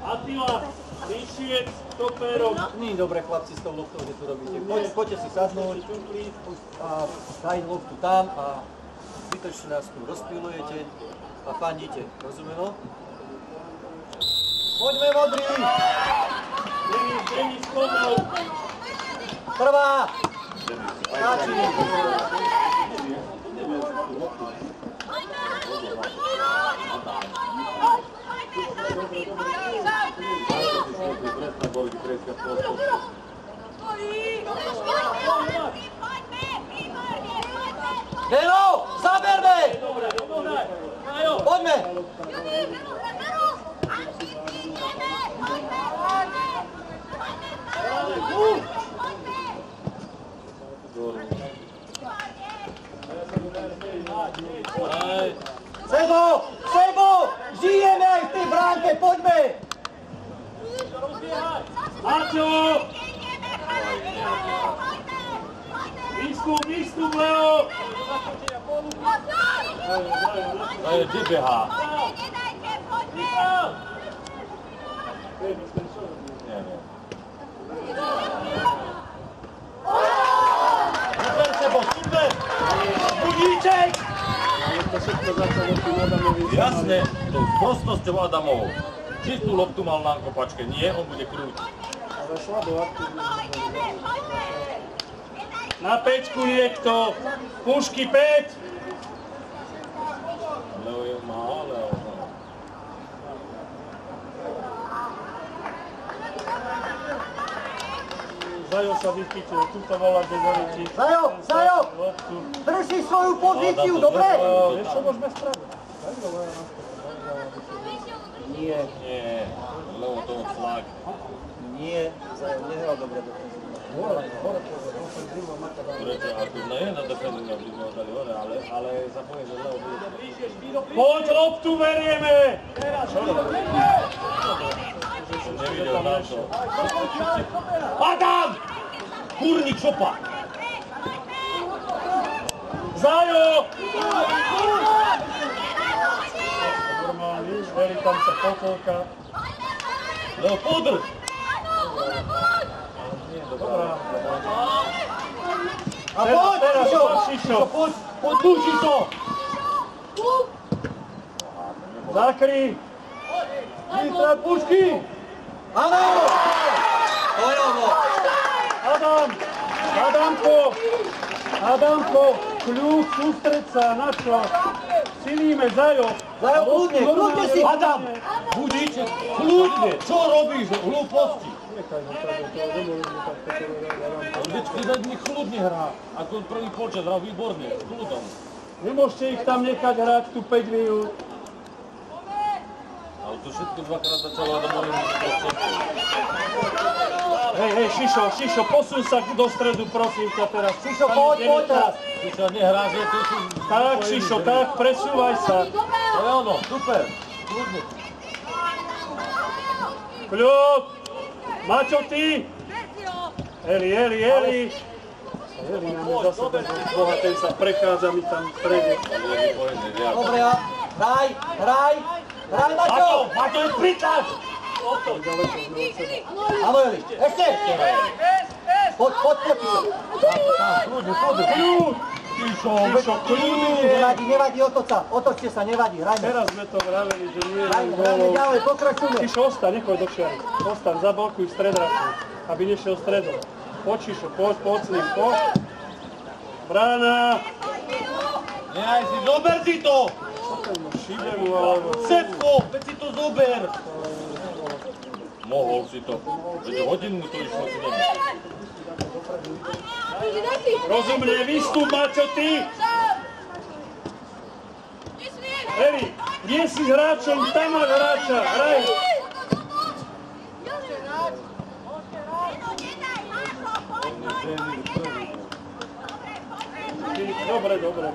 Attila, Ríšiec, Topérov. Nie je dobré, chlapci, s tou loptou, že tu robíte. Poďte si sadnúť a daj loptu tam a zbytočne nás tu rozpilujete a fandíte. Rozumeno? Poďme, modrý! Denis, Komrov. Prvá! Stačí! Deno, zaberme! Poďme! Sebo! Sebo! Žijeme aj v tej bránke, poďme! Maťo! Výstup, Leo! Kde behá? Super, Sebo, super! Budíček! Jasne, to s prostosťou Adamovou. Čistú loptu mal na kopačke, nie, on bude krútiť. Na pečku niekto! Pušky 5! Leo je má, Leo. Zajo sa vychytil, tuto volá bez oričí. Zajo! Drž si svoju pozíciu, dobre? Vieš, čo môžeme spraviť? Nie, Leo to flak. nie, Zajo nehral dobre defenzívne. Prečo, ako je na defenzívne, by sme ho dali hore, ale zapojem, že Leo bude... Poď, loptu verieme! Nevidel na to. Adam! Kurník šopa! Zajo! Normálne, veri tam sa potolka. Leo, podrž! A poď, Šišo! Poď tu, Šišo! Zakry! Vystrať pušky! Áno! To je ono! Adamko, kľúč, sústreď sa, na čo? Silíme, Zajo! Zajo, kľudne si! Adam! Budíček, kľudne! Čo robíš? Hlúposti! Vždycky za nich kľudne hrá. Ako prvý počas hral výborne, s kľudom. Nemôžete ich tam nechať hrať tú 5 minút. Ale to všetko dvakrát začalo Adamovi musieť. Hej, Šišo, posun sa do stredu, prosím ťa teraz. Šišo, poď teraz! Šišo, nehrá, že tu si... Tak, Šišo, tak, presúvaj sa. To je ono, super, kľudne. Kľud! Maťo, ty! Eli. Eli nám je zase ten boha, ten sa prechádza mi tam v strede. Dobre, hraj, Maťo! Maťo je príklad! Áno, Eli, ešte! Poď, Kľud! Šišo, kľud! Nevadí, otočte sa, nevadí, hrajme. Teraz sme to vraveli, že nie je Hrajme ďalej, pokračujme. Šišo, ostaň, nechoď do čiary. Ostaň, zablokuj stredračku, aby nešiel stredom. Poď, Šišo, poď s ním, poď. Brána! Nehaj si, zober si to! Šíbe mu, alebo... Sepko, veď si to zober! Mohol si to, veď hodinu to išlo k nemu. Rozumne, vystup, Maťo, ty! Eli, kde si s hráčom? Tam máš hráča, hraj! Dobre.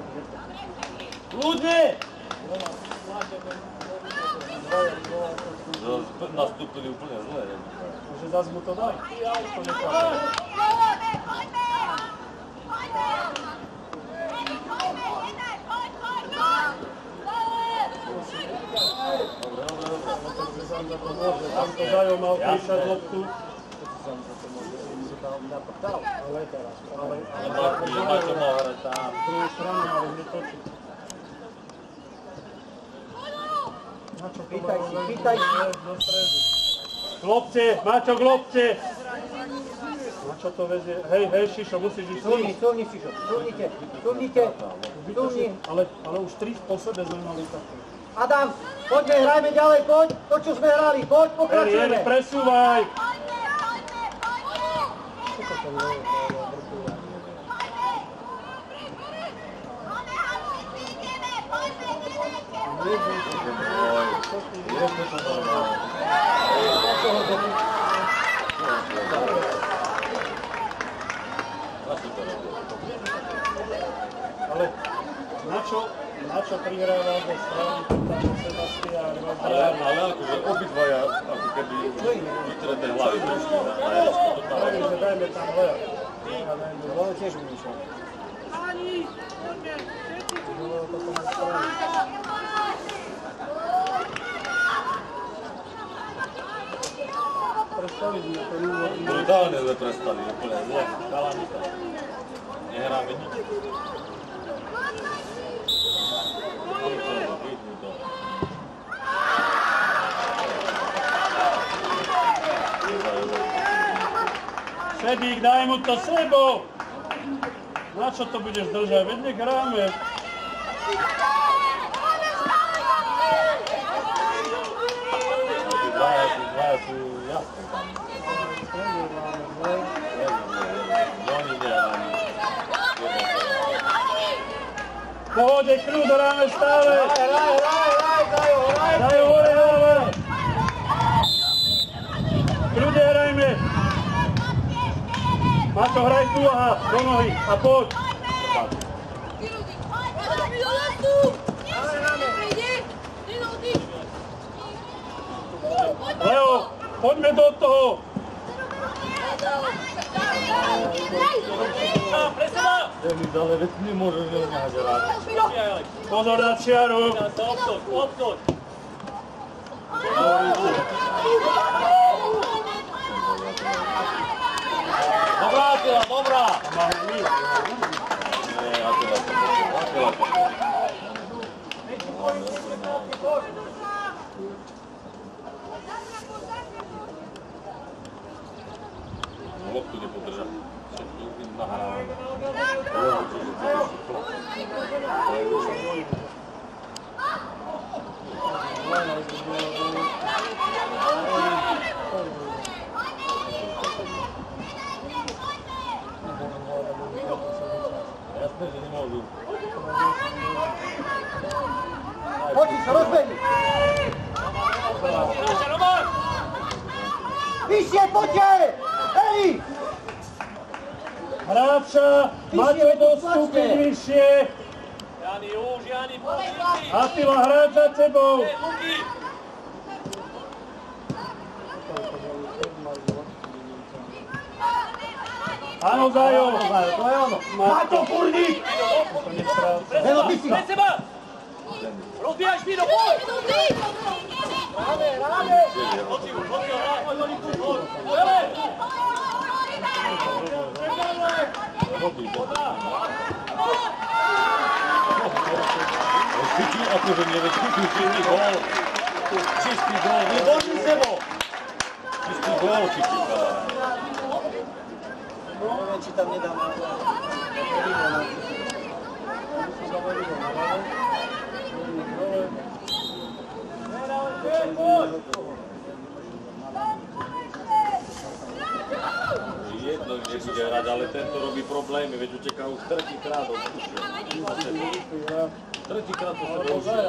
Ľudne! Nastúpili úplne zle. Že zás mu to daj. sám za to môže. Tamto Zajo mal písať loptu. Ale teraz, ale Maťo mal hrať tam. z druhej strany, ale netočiť. Pýtaj si. Globce, Maťo, globce! Maťo to vezie. Hej, Šišo, musíš ísť s ním. Sulni, Šišo, sulnite. Ale už 3 po sebe sme mali také. Adam, poďme, hrajme ďalej, poď. To, čo sme hrali, poď, pokračujeme. Eri, presúvaj! Ale na čo prihrával do strany Sebastián? Ale akože obidvaja, ako keby vytreté hlavy prišli na javisku. Hovorím, že dajme tam hľad. Bolo tiež umýšľal. Prestali sme ten úvodný. Brutálne sme prestali, úplne zle. Kalamita. Nehráme nič. Sebík, daj mu to Sebo! Na čo to budeš držať? Veď nech hráme. Dvaja sú jasné tam. Oni nehráme nič. Pohode, kľud, hráme stále. Hraj, Dajú hore hlava. Kľude hrajme. Maťo, hraj tu, aha, do nohy a poď. Leo, poďme do toho. Denis, ale veď nemôžeš nehnať. Pozor na čiaru. Dobrá, Atila, dobrá! Máme my. Nie, Atila to počul. Loptu nepodržal. Všetko nahrávané. Jasné, že nemôžu. Poďte sa, rozbehni. Vyššie, poďte! Eri! Hráča, Maťo dostúpiť vyššie. Jani, už, Jani, poďte! Atila, hráč za tebou. Áno, Zajo. To je ono. Maťo, kurník. Zeno, ty si. Rozbíjaj špíno, poď! Ráme. Chytil, akože nevechytil, čistý gól. Čistý gól, výborný Sebo. Čistý gól chytil. Neviem, či tam nedám. Jedno nebude hrať, ale tento robí problémy, veď uteká už tretíkrát od ušiel. Tretíkrát po sebe ušiel.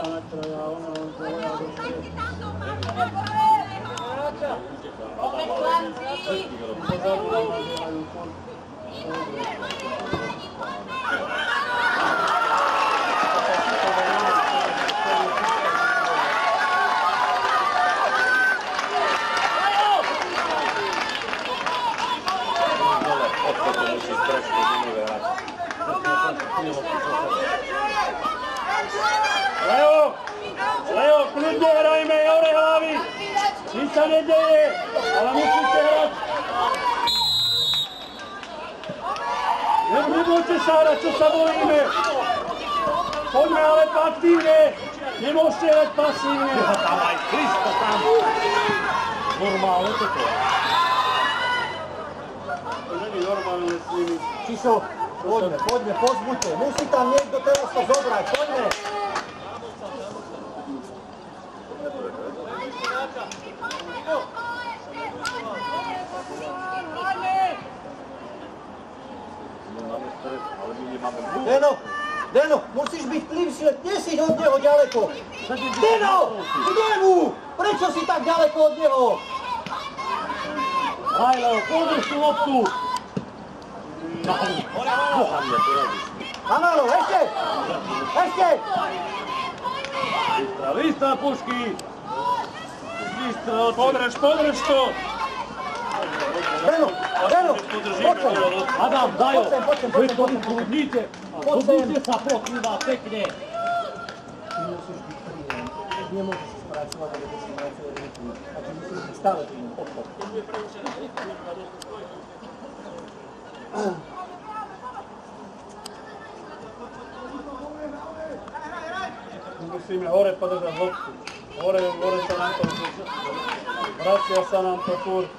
Leo, kľudne hrajme, hore hlavy. sa nedeje, ale musíte hrať. Nebudete sa hrať, čo sa bojíme. Poďme ale aktívne. Nemôžete hrať pasívne. Tam aj Krista tam. Normálne toto. To není normálne s nimi. Čiso, poďme, pozbuďte. Musí tam niekto teraz to zobrať, poďme. Deno, musíš byť plivší, nesiť od neho ďaleko. Deno, kde mu? Prečo si tak ďaleko od neho? Hajlo, podrž tú loptu. Áno, ešte! Vystra, pušky. Podrž to. Deno, poďme. Adam, Dajo, Poďme. vy to vykludnite. Podujte sa pokrýva pekne. Ty musíš byť príjem. Nemôžeš spracovať, aby si pracovať rytmu. Takže musíš byť stále príjem. Odchod. Musíme hore podržať loptu. Hore sa nám to vracia sa nám to furt.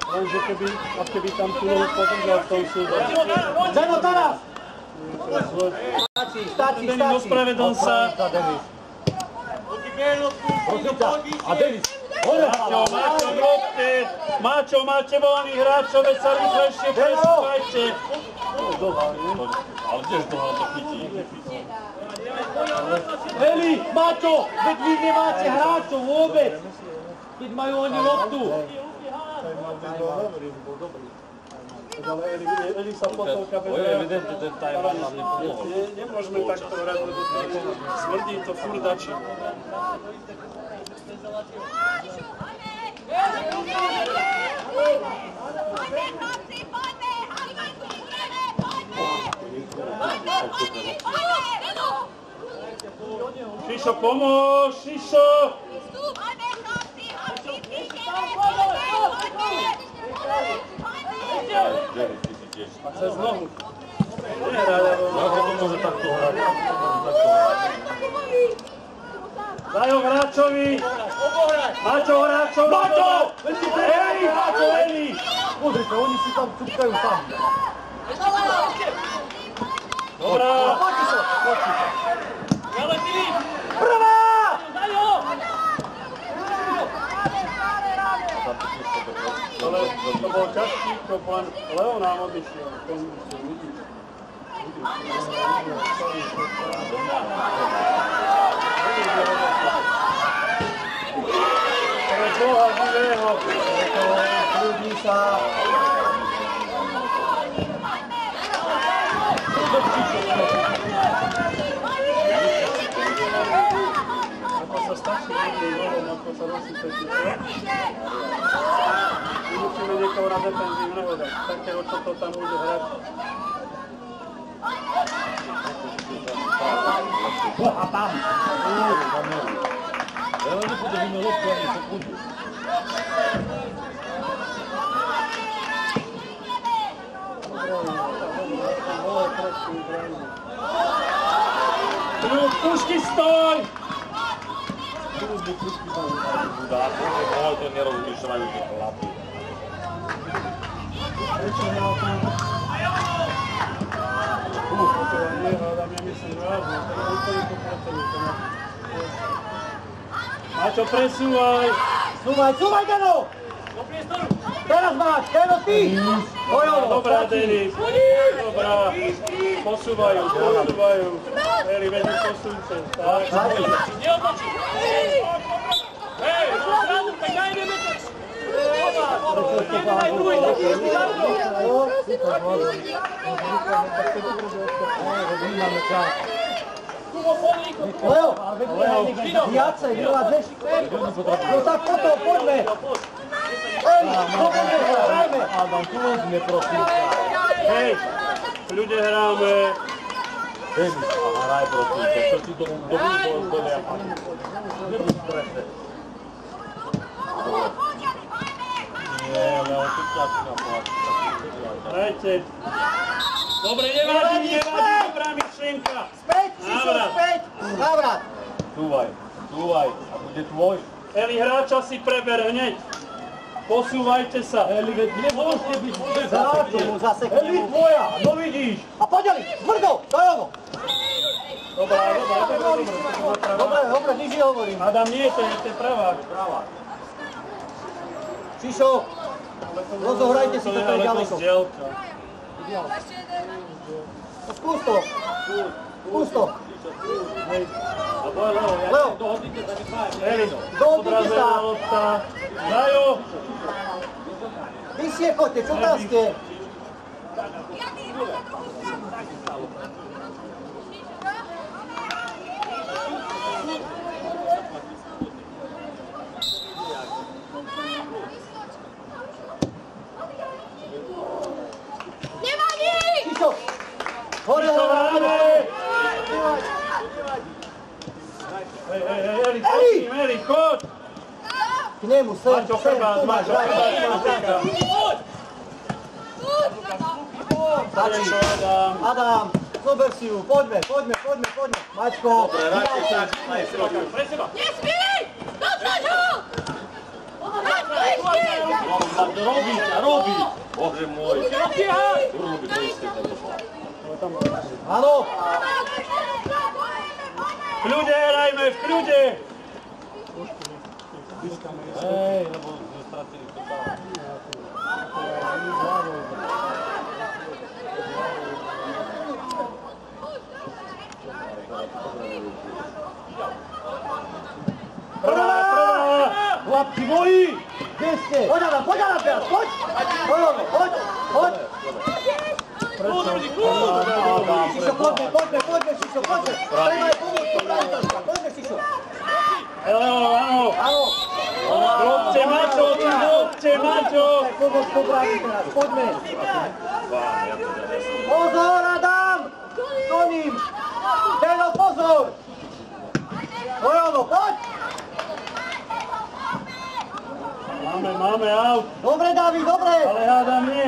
Lenže keby tam tú lohu podržal v tom súde. Deno, teraz! Stačí. Ospravedlň sa. A Denis, hore sa. Máčo, robte. Máčo, máte voľných hráčov, veď sa rýchlejšie presúvajte. Ale kdež to to chytí? Eli, Máčo, veď vy nemáte hráčov vôbec. Keď majú oni loptu. Ale Eli sa potovka bez To je evidentne, ten timeout nám nepomohol. Nemôžeme takto hrať, lebo smrdí to furt dačí. Šišo, pomôž, Šišo! A cez nohu. Ako to môže takto hrať? Daj ho hráčovi! Máčo, hráčov! Máčo! Eli, Máčo, Eli! Pozrite, oni si tam cupkajú sami. Dobrá! Poďte sa! Prvá! Ale to bol ťažký kopan. Leo nám odišiel. Ten si vidíš. To je dlhá živého. Kľudni sa. Ako sa stačí jedným golom, ako sa rozsýpe ticho. My musíme niekoho na defenzívneho dať. Takého, čo to tam bude hrať. A tam! Ale nepodržíme loptu ani sekundu. Pušky, stoj! Môj to nerozlišovajú tie chlapy. Máčo, presúvaj! Súvaj, Deno! Teraz máš, Deno, ty! Dobrá, Denis. Dobrá. Posúvajú. Eli, vedú posúňte. Tak. Hej, zrazu, tak najdeme to. Leo, viacej, vyládzeš? No tak potom, poďme! Adam, tu vezme prosím. Hej, ľudia hráme. Denis, aha. Hraj prosím ťa, čo ti tomu dovolia pani. Nebuď strese. Nie, ale on tu tlačí na pláci. Hrajte. Dobre, nevadí, dobrá myšlienka. Späť, Šišo, späť. Návrat. Túvaj a bude tvoj. Eli, hráča si preber hneď. Posúvajte sa. Eli, veď nemôžete byť bez Zasekni mu. Eli, tvoja, no vidíš. A podeli, tvrdou, to je ono. Dobre, nič nehovorím. Adam, nie, to je pravá. Šišo, rozohrajte si to tady ďaleko. Skús to. Leo, dohodnite sa. Dajo. Vy si je chodte, čo tam ste? Šišo, hore, Eli, choď! k nemu, sem, Maťo, chrbát, Maťo, Stačí. Adam, zober si ju, poďme. Maťko, Nesmí! Dostaň ho! Robí! Bože môj. Robí to isté. áno. V kľude hrajme, v kľude! Hej, lebo sme stratili to tam. Prvá! Chlapci moji! Kde ste? Poď Adam teraz, poď! Poď! Šišo, poďme, Šišo, poďme! Trebaj pomôcť, poďme, Šišo! Áno! Drobte, Maťo! Pomôcť pobraní teraz, poďme! Pozor, Adam! Do ním! Deno, pozor! Poď! Máme aut, Dobre, David, dobre! ale hádam nie.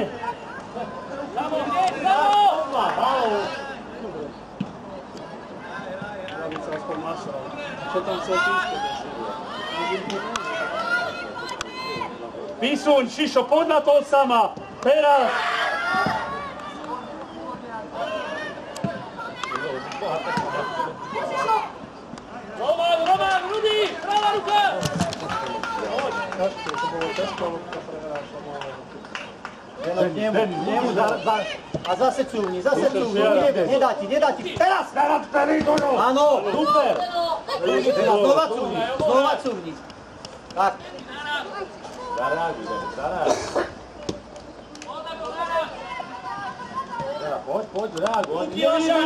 David sa aspoň mašal. Čo tam chcel písať? Písuň, Šišo, poď na to sama! Teraz! Roman, Rudy! Pravá ruka! To bolo ťažko, lopta prehráša. K nemu, a zase cúvni, nedá ti, teraz! Áno, super! Znova cúvni. Tak. Poď, reaguj.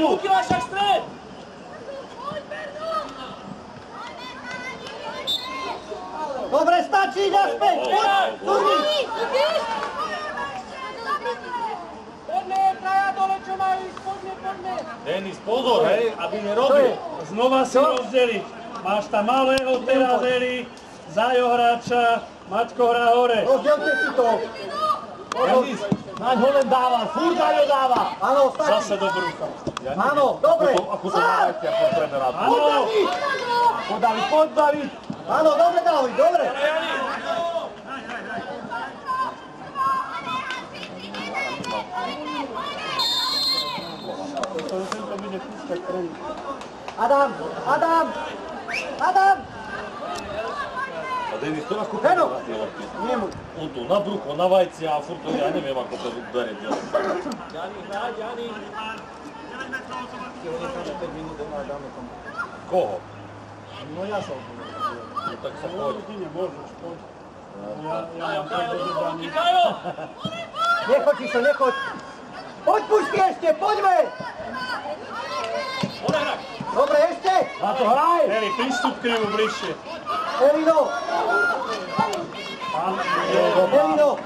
Ruky Vašak, stred! Dobre, stačí, naspäť, poď, cúvni! Poďme, traja dole, čo majú ísť, poďme! Denis, pozor, hej, aby nerobil. Znova si rozdeliť. Máš tam malého, teraz Eli, Zajo hráča, Maťko hrá hore. Rozdielte si to. Denis, naň ho len dáva, furt Zajo dáva. Áno, stačí. Zase do brucha. Áno, dobre. Ako to dávajte a poď preberať. Áno! Poď David. Áno, dobre, David, dobre. Tento bude púšťať prvý. Adam! A Denis, to nás kúpi Heno. na tie lopty. Nemu. On tu na brucho, na vajcia a furt to ja neviem, ako to bere ďalej. Koho? No ja som. No tak sa poď. Ty nemôžeš, poď. Ja mám predobedanie. Nechoď, Šišo, nechoď. Poď, pušky ešte, poďme. Dobre, ešte. Na to hraj! Eli, prístup k nemu bližšie. Elino.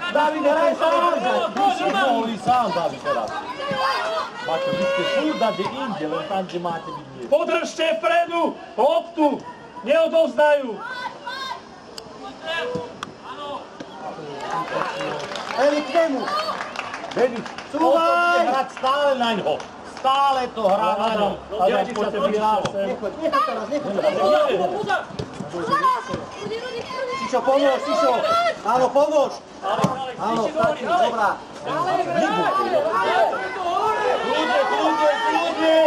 David, hraj sa. Ty si mohli sám, David, teraz. Maťo, vy ste furt kde inde, len tam, kde máte byť nie. Podržte vpredu loptu, neodovzdajú. Eli, k nemu! Denis, Cúvaj! hrať stále na ňo. Stále to hrá na ňo. Adam, poďte vyhrá sem. Nechoď teraz. Šišo, pomôž, Šišo! Áno, pomôž! Áno, stačí, dobrá. Kľudne!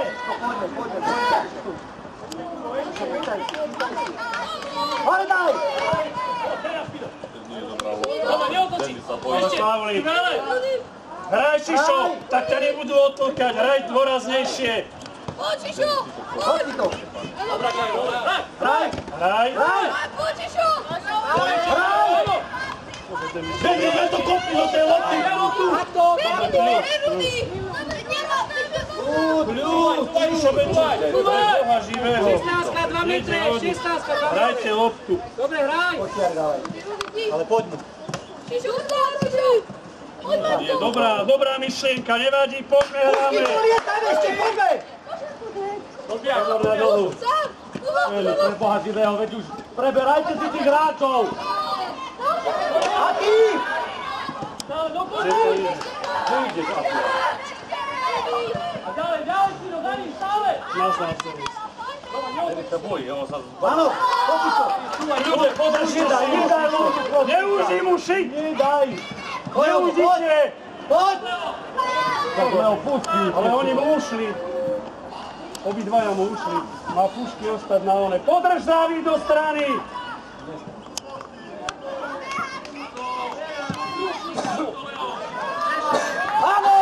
Hore daj! Pavli, hraj Šišo, tak ťa nebudú odtlkať, hraj dôraznejšie. Poď, Šišo! Hoď si to! Hraj. Poď, Šišo! Ven to kopni do tej lopty! Nerudý! Kľud, Šišo, večer. Boha živého. 16, 2 metre, 16, 2 metre. Hrajte loptu. Dobre, hraj. Počiar dávaj. Ale poďme. Šišo, Šišo! Poď, Je dobrá myšlienka, nevadí, poďme, hráme. Lietaj ešte, poďme! Pozor dolu. Eli, pre Boha živého, veď už preberajte si tých hráčov! A ty! Kde to ide? Kde ideš, Api? A ďalej, Ciro, za ním, stále. Nás ísť. Eli sa bojí, on sa... Áno, poď to! Ľudia, podržte si. Nedaj loptu, poď! Neuži mu šiť. Nedaj! Neužite. Poď! Tak ho pustí. Ale oni mu ušli. Obidvaja mu ušli. Má pušky ostať na one. Podrž Závid do strany. Áno!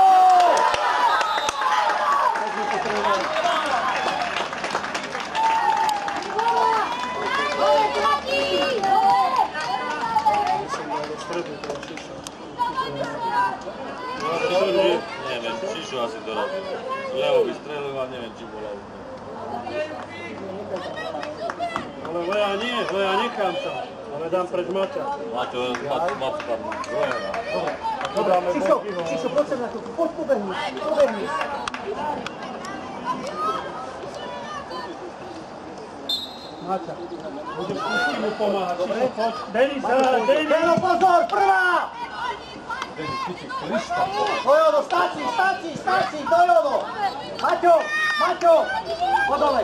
Neviem, Šišu asi dorazil. Levo vystrelil a neviem, či bola úplne. Ale Lea nechám sa. Ale dám preč Maťa. Maťo tam zvojená. To dáme Borkyho. Šišo, poď sem na chvíľku, poď pobehni. Maťa, budeš pušky mu pomáhať. Šišo, poď. Denis, Denis. Deno, pozor, prvá! Dojono, stačí, Dojono! Maťo, podole!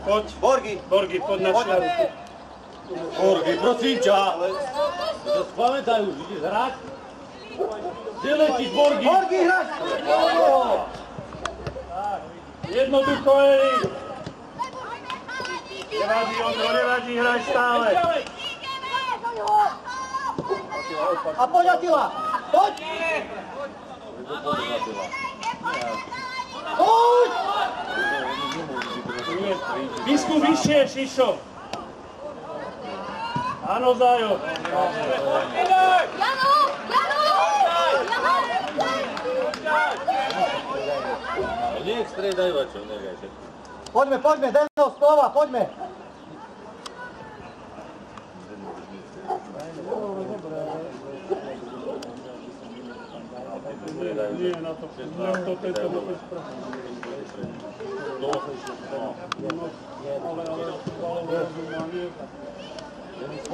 Poď. Borgy, poď na šľaru. Borgy, prosím ťa! Pamätaj už, ideš hrať? Kde letíš, Borgy? Borgy, hrať! Jednoducho, Eli. Nevadí, Ondro, nevadí, hraj stále. A poď, Attila! Poď! Poď! Bisku vyššie, Šišo. Áno, Zájo. Jano! Nech striedajú, a čo, nechaj všetko. Poďme, Deno, slova, poďme! Nie, na to je to vôbec prosím.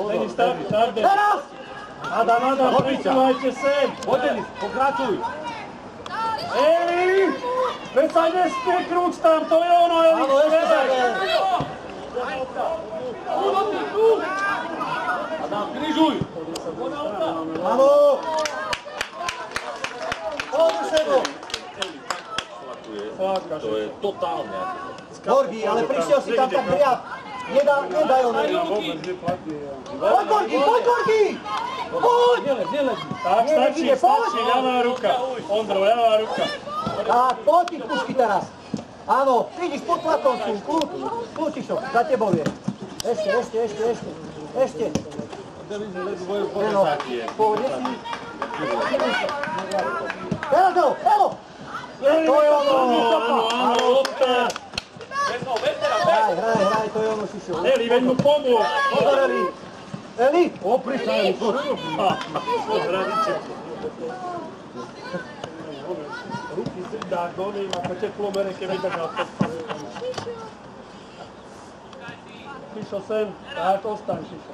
Denis, tak, Denis. Teraz! Adam, prisúvajte sem. Poď, Denis, pokračuj. Eli! Veď sa nespie krúč tam, to je ono, Eli. Áno, ešte sa Adam, križuj. Áno! Poďme sebo! To je totálne. Borgy, ale prišiel si tam tak priam. Nedaj ho, Poď, Borgy! Poď! Tak, stačí, ľavá ruka. Ondro, ľavá ruka. Tak, poď ich pušky teraz. Áno, vidíš, pod tlakom sú. Kľud, Šišo, za tebou je. Ešte. Eno, pohodne si. Teraz, Elo! To je ono! Áno, lopta. Hraj, to je ono, Šišo. Eli, veď mu pomôž. Pozor, Eli. Eli! Opri sa, Eli, poď. Pozdravíte. Ruky si dá do ním ako teplomere, keby držal podpad. Šišo sem, tak ostaň Šišo.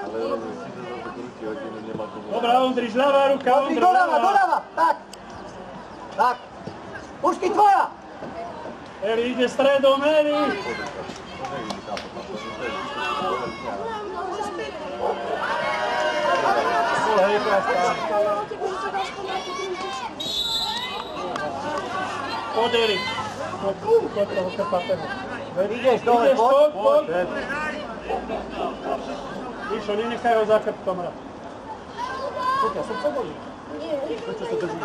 Ale si to za ruky hodinu nemá komu. Dobrá, Ondriš, ľavá ruka, Ondri, doľava, tak. Tak. Pušky tvoja. Eri ide stredom, Eri. Poď, Eri. Poď toho krpatého. Ideš dole, poď. Išo, nenechaj ho za krptom. Poď, ja som sa bolí. Prečo sa držíš?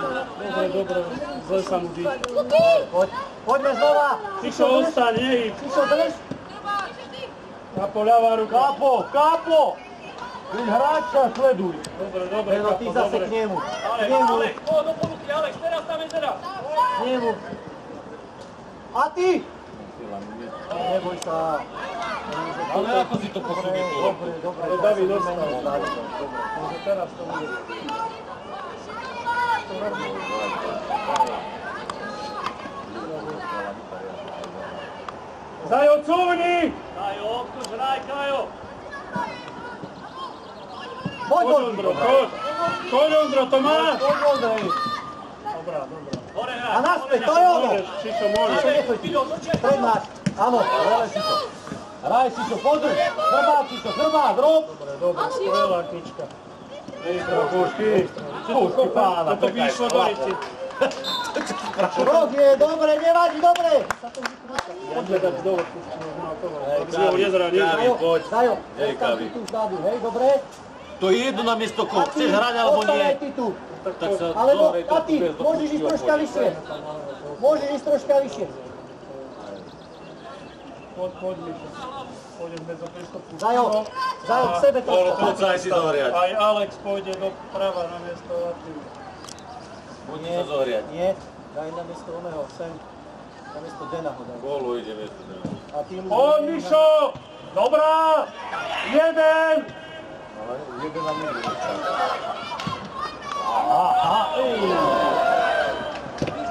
Dobre, zle sa mu dýcha. Poďme znova. Išo, ostaň, nehyb. Šišo, drž. Kapo, ľavá ruka. Kapo! Ty hráča sleduj. Dobre, No ty Kapo, zase dobre. k nemu. Alek, poď do ponuky, Alex, teraz tam je teda. K nemu. A ty? Neboj sa. Ale ako si to posunie tu? Dobre. Ale David dostal. Môže teraz to bude. Zajo, cúvni! Kajo, obtuž, hraj, Kajo. Poď, Poď, Ondro, poď! Poď, Ondro, to máš! Poď, Ondrej. Dobrá. Hore hraj. A naspäť, to je ono. Môžeš, Šišo, môžeš. Pred máš. Áno, veľa Šišo. Hraj si to, pozri! Chrbát, rob! Dobre, skvelá knička. Pušky pána, Toto by išlo do ryti. Rok je, dobre, nevadí, dobre. Poďme dať dole pušku, možno ako z jeho jezera nie. Poď. Zajo, Hej, postav Kavi. si tu vzadu, hej, dobre? To je jedno na miesto koho. Chceš hrať alebo ostaň aj nie? ty tu. Tak sa Alebo, zohrej a ty, trošku môžeš ísť troška vyššie. Môžeš ísť troška vyššie. Poď, Mišo. Pôjdem bez opriestopku. Zajo, k sebe troška. Poď sa aj si zohriať. Aj Alex pôjde do prava na miesto Latvii. Poď sa zohriať. Nie, daj na miesto oného, sem. Na miesto Dena ho daj. Gólu ide miesto. A ty mu... Poď, Mišo! Dobrá! Jeden! Ale jeden na mňa.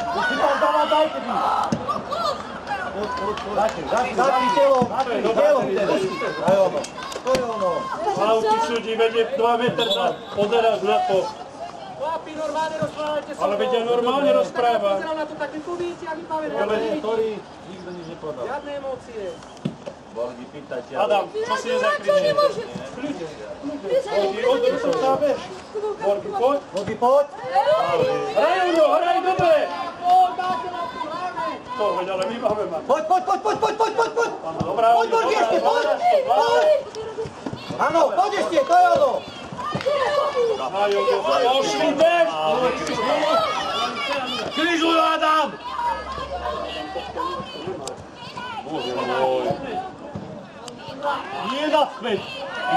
Už si tam dáva, dajte mi. Zatri telom, telom. Daj ono. To je ono. Hlavky ľudí vedie 2 metra, pozeráš na to. Chlapi, normálne rozprávajte sa. Ale vedia, normálne rozpráva. Pozeral na to také povíci a vybavené. Ktorý nikto nič nepovedal. Žiadne emócie. Borgi, pýtajte. Adam, čo si nezakričíš? Borgi, odru sa tábeš. Borgi, poď. Borgi, poď. Hraj, Uno, hraj dobre! Poď, dáte na tú, hlavne. To, veď, ale my máme mať. Poď. Dobrá, Poď, Borgi, ešte, poď. Áno, poď ešte, to je ono. Pošli deš! Križuj, Adam! Bože môj. Nie naspäť. Vy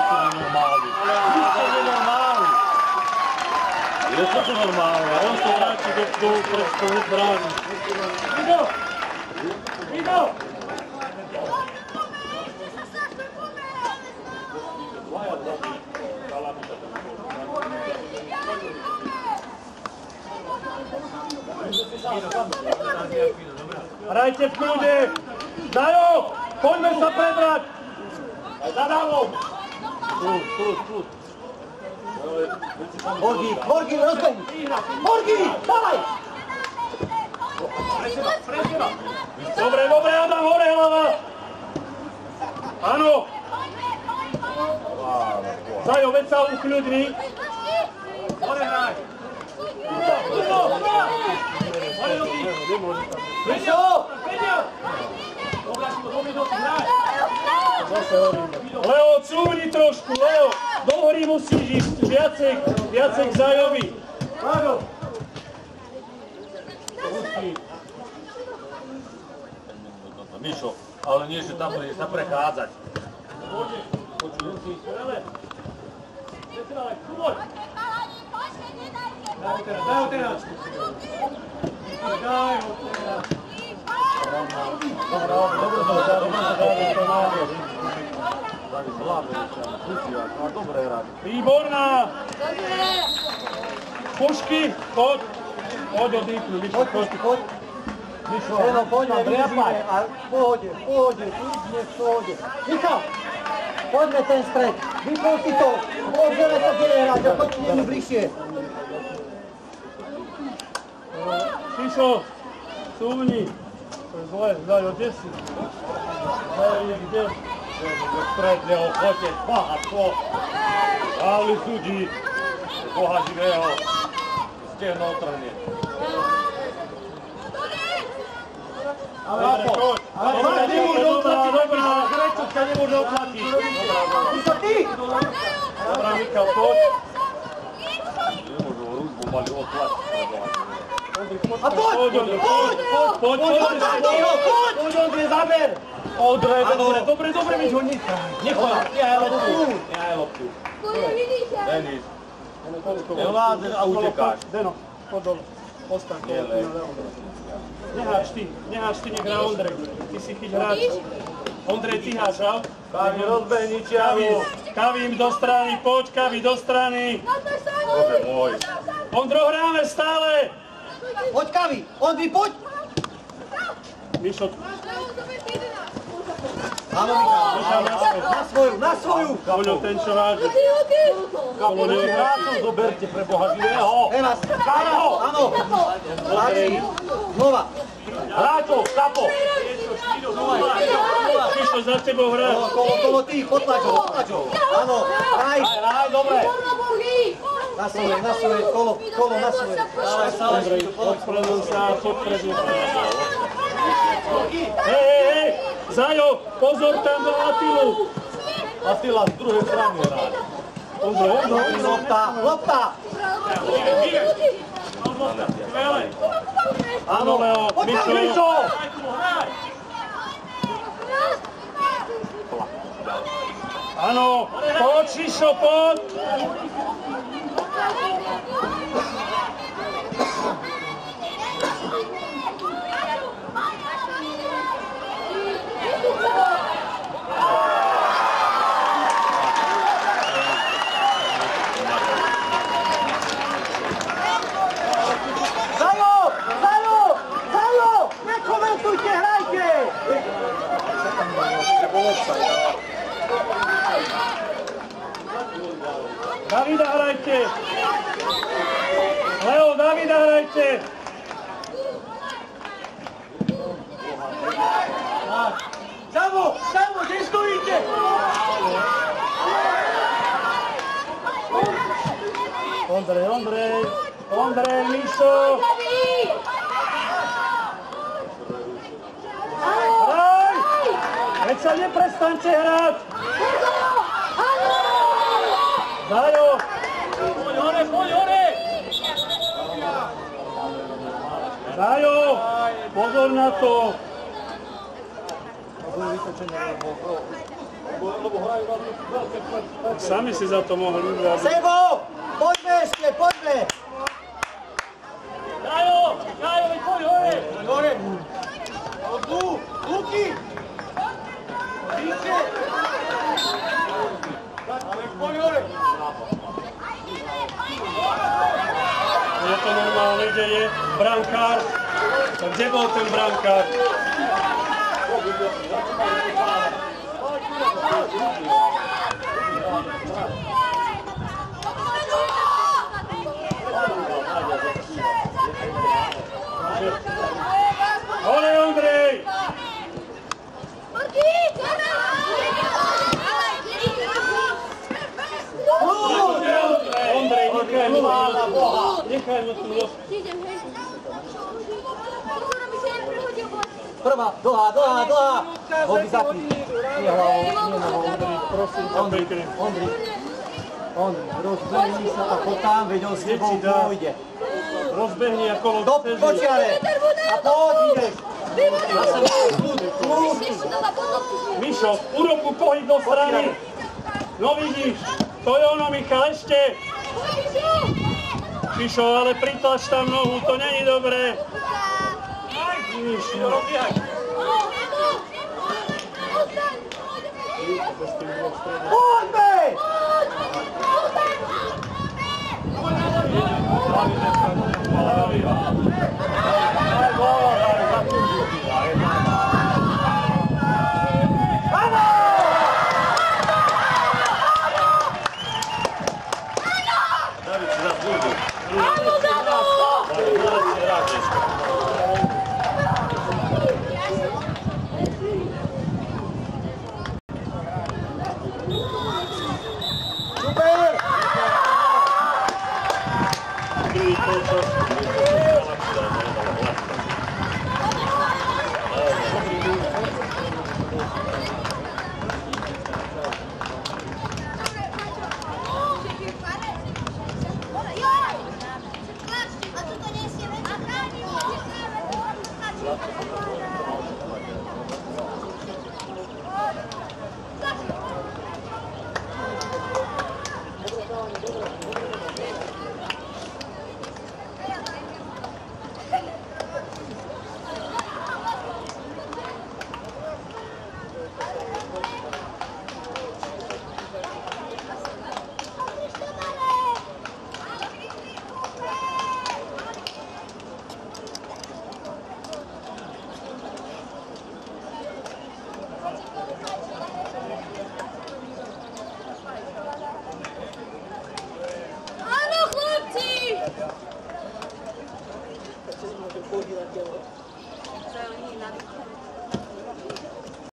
ste nenormálni. Je to normálne. On sa vráti do predstavu brány. Vido! Hrajte v kľude! Dajo! Poďme sa prebrať! Za dávom! Borgi, rozbehni. Borgi, dávaj. Dobre, Adam, hore hlava! Áno! Zajo, veď sa ukľudni! Hore hraj! Vyšo! Leo, cúvni trošku, Leo! Do hry musíš ísť viacej k Zajovi. Mišo, ale nie, že tam budeš sa prechádzať. Daj ho teraz! Dobre hrať. Výborná! Pušky, poď! Poď odýpnu, Mišo, poď. Mišo, Eno, poďme, tam vydržíme. driapať. A v pohode, kľudne, v pohode. Michal, poďme ten stred. Vypol si to. Môžeme sa hrať, a poď nemu bližšie. Mišo, súvni. To je zle, Zajo, kde si? Zajo je kde? Do stredného, choďte, bohatstvo. Pavli súdi, Boha živého. Stehno otrhne. Ale tlak nemôže odplatiť, dobrá, Grečovka nemôže odplatiť. Ty sa ty! Dobrá, Michal, poď. Nemôžu rúzbu mali odplatiť. A poď! Poď, Ondrej, zaber! Ondrej, Dobre, mi ho nechaj. nechaj loptu. Denis, nevládeš a utekáš. Deno, poď dole. Postaň. Neháč ty, nech hrá Ondrej. Ty si chyť hráč. Ondrej, ty háš, a? Kavi, rozbehni čiavu. Kavím do strany, poď, Kavi, do strany. Bože môj. Ondro, hráme stále. Poď, Kavi! Ondri, poď! Mišo, Áno, Michal, na svoju! Koľo, ten čo váži. Koľo, Hráčov zoberte pre Boha živého. Evas, áno! Páči, znova! Hráčov, kapo. Mišo, za tebou hrá. Kolo ty, potlač ho! Áno, hraj! Hraj, dobre. Na svoje, kolo na svoje. Ondrej, odpredom sa, podpredom sa. Hej, Zajo, pozor tam do Atilu. Attila z druhej strany hrá. Ondrej, Lopta! áno, Leo, Mišo. Áno, poď, Šišo, poď. Zajo! Nekomentujte, hrajte! Davida, hrajte. Leo, Davida, hrajte. Samo, kde stojíte? Ondrej, Mišo. Hraj! Veď sa neprestaňte hrať. Zajo. Poď hore. Zajo, pozor na to. Sami si za to mohli ubrať. Sebo! Poďme ešte, poďme! Zajo, veď poď hore. Hore! Tu! Luky! Víte! Ale poď hore! Je to normálne, kde je brankár. Kde bol ten brankár? Hore, Ondrej! Ondrej, nechaj mu tu los. Prvá, dlhá! Hody zapni. Nie hlavou, nie nohou. Prosím, Ondri, rozbehni sa a poď tam, veď on s tebou pôjde. rozbehni ako Do počiare! A poď, ideš! Mišo, urob mu pohyb do strany. No vidíš, to je ono, Michal, ešte. Mišo, ale pritlač tam nohu, to není dobré. Mišo. Poďme! Hlavne, Zelenina.